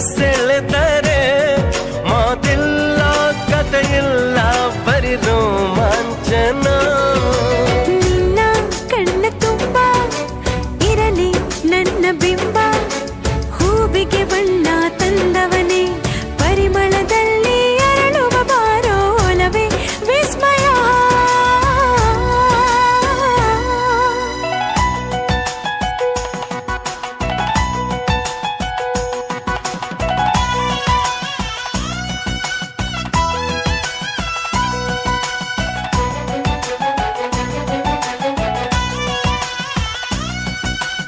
ಸೆಳೆದರೆ ಮಾತಿಲ್ಲ ಕಥೆಯಿಲ್ಲ ಬರಿ ರೋಮಾಂಚನ. ನಿನ್ನ ಕಣ್ಣ ತುಂಬ ಇರಲಿ ನನ್ನ ಬಿಂಬ, ಹೂವಿಗೆ ಬಣ್ಣ ತಂದವನೇ